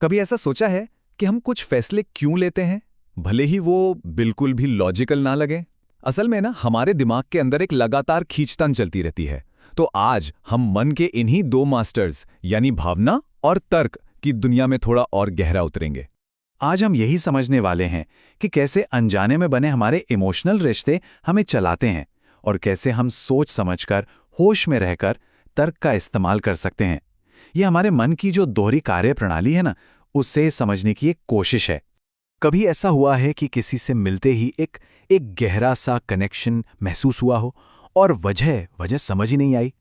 कभी ऐसा सोचा है कि हम कुछ फैसले क्यों लेते हैं, भले ही वो बिल्कुल भी लॉजिकल ना लगे? असल में ना हमारे दिमाग के अंदर एक लगातार खींचतान चलती रहती है। तो आज हम मन के इन्हीं दो मास्टर्स यानी भावना और तर्क की दुनिया में थोड़ा और गहरा उतरेंगे। आज हम यही समझने वाले हैं कि कैसे अनजाने में बने हमारे इमोशनल रिश्ते हमें चलाते हैं और कैसे हम सोच समझकर, होश में रहकर तर्क का इस्तेमाल कर सकते हैं। ये हमारे मन की जो दोहरी कार्य प्रणाली है ना, उससे समझने की एक कोशिश है। कभी ऐसा हुआ है कि किसी से मिलते ही एक गहरा सा कनेक्शन महसूस हुआ हो और वजह समझ ही नहीं आई?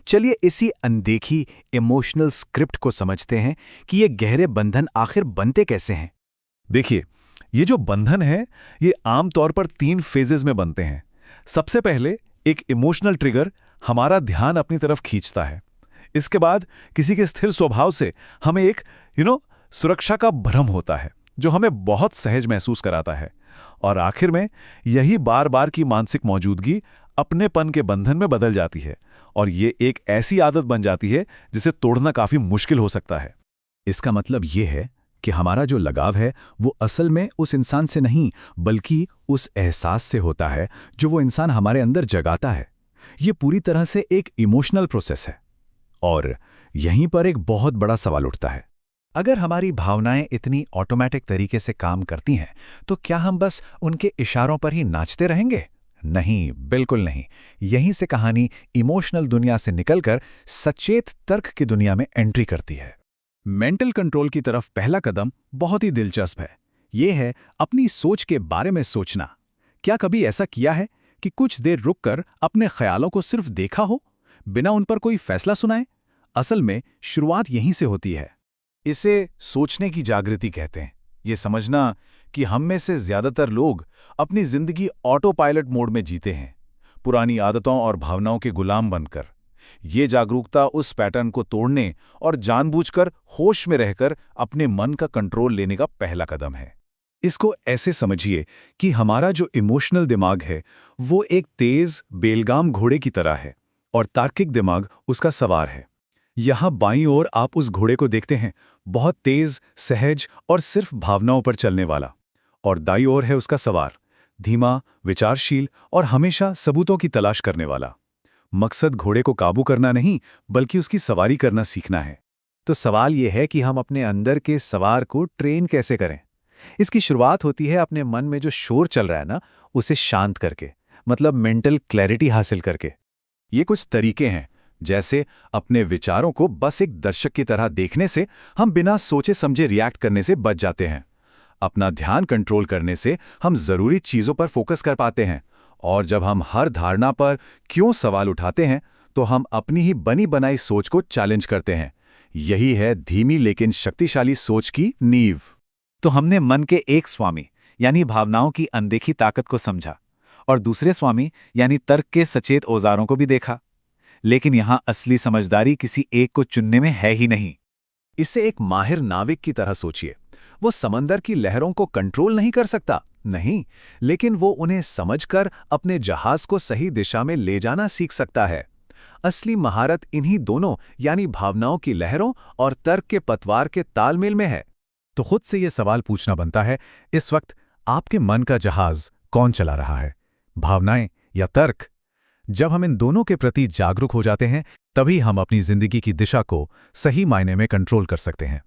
चलिए इसी अनदेखी इमोशनल स्क्रिप्ट को समझते हैं कि ये गहरे बंधन आखिर बनते कैसे हैं। देखिए, ये जो बंधन है, ये आमतौर पर 3 फेजेस में बनते हैं। सबसे पहले एक इमोशनल ट्रिगर हमारा ध्यान अपनी तरफ खींचता है। इसके बाद किसी के स्थिर स्वभाव से हमें एक सुरक्षा का भ्रम होता है, जो हमें बहुत सहज महसूस कराता है। और आखिर में यही बार बार की मानसिक मौजूदगी अपनेपन के बंधन में बदल जाती है और ये एक ऐसी आदत बन जाती है जिसे तोड़ना काफी मुश्किल हो सकता है। इसका मतलब ये है कि हमारा जो लगाव है वो असल में उस इंसान से नहीं, बल्कि उस एहसास से होता है जो वो इंसान हमारे अंदर जगाता है। ये पूरी तरह से एक इमोशनल प्रोसेस है। और यहीं पर एक बहुत बड़ा सवाल उठता है, अगर हमारी भावनाएं इतनी ऑटोमेटिक तरीके से काम करती हैं, तो क्या हम बस उनके इशारों पर ही नाचते रहेंगे? नहीं, बिल्कुल नहीं। यहीं से कहानी इमोशनल दुनिया से निकलकर सचेत तर्क की दुनिया में एंट्री करती है। मेंटल कंट्रोल की तरफ पहला कदम बहुत ही दिलचस्प है। ये है अपनी सोच के बारे में सोचना। क्या कभी ऐसा किया है कि कुछ देर रुककर अपने ख्यालों को सिर्फ देखा हो, बिना उन पर कोई फैसला सुनाए? असल में शुरुआत यहीं से होती है। इसे सोचने की जागृति कहते हैं। ये समझना कि हम में से ज्यादातर लोग अपनी जिंदगी ऑटो पायलट मोड में जीते हैं, पुरानी आदतों और भावनाओं के गुलाम बनकर। ये जागरूकता उस पैटर्न को तोड़ने और जानबूझकर होश में रहकर अपने मन का कंट्रोल लेने का पहला कदम है। इसको ऐसे समझिए कि हमारा जो इमोशनल दिमाग है वो एक तेज बेलगाम घोड़े की तरह है और तार्किक दिमाग उसका सवार है। यहाँ बाईं ओर आप उस घोड़े को देखते हैं, बहुत तेज, सहज और सिर्फ भावनाओं पर चलने वाला। और दाईं ओर है उसका सवार, धीमा, विचारशील और हमेशा सबूतों की तलाश करने वाला। मकसद घोड़े को काबू करना नहीं, बल्कि उसकी सवारी करना सीखना है। तो सवाल यह है कि हम अपने अंदर के सवार को ट्रेन कैसे करें? इसकी शुरुआत होती है अपने मन में जो शोर चल रहा है ना, उसे शांत करके, मतलब मेंटल क्लैरिटी हासिल करके। ये कुछ तरीके हैं, जैसे अपने विचारों को बस एक दर्शक की तरह देखने से हम बिना सोचे समझे रिएक्ट करने से बच जाते हैं। अपना ध्यान कंट्रोल करने से हम जरूरी चीजों पर फोकस कर पाते हैं। और जब हम हर धारणा पर क्यों सवाल उठाते हैं, तो हम अपनी ही बनी बनाई सोच को चैलेंज करते हैं। यही है धीमी लेकिन शक्तिशाली सोच की नींव। तो हमने मन के एक स्वामी यानी भावनाओं की अनदेखी ताकत को समझा और दूसरे स्वामी यानी तर्क के सचेत औजारों को भी देखा। लेकिन यहां असली समझदारी किसी एक को चुनने में है ही नहीं। इसे एक माहिर नाविक की तरह सोचिए। वो समंदर की लहरों को कंट्रोल नहीं कर सकता, नहीं, लेकिन वो उन्हें समझकर अपने जहाज को सही दिशा में ले जाना सीख सकता है। असली महारत इन्हीं दोनों यानी भावनाओं की लहरों और तर्क के पतवार के तालमेल में है। तो खुद से ये सवाल पूछना बनता है, इस वक्त आपके मन का जहाज कौन चला रहा है, भावनाएं या तर्क? जब हम इन दोनों के प्रति जागरूक हो जाते हैं, तभी हम अपनी जिंदगी की दिशा को सही मायने में कंट्रोल कर सकते हैं।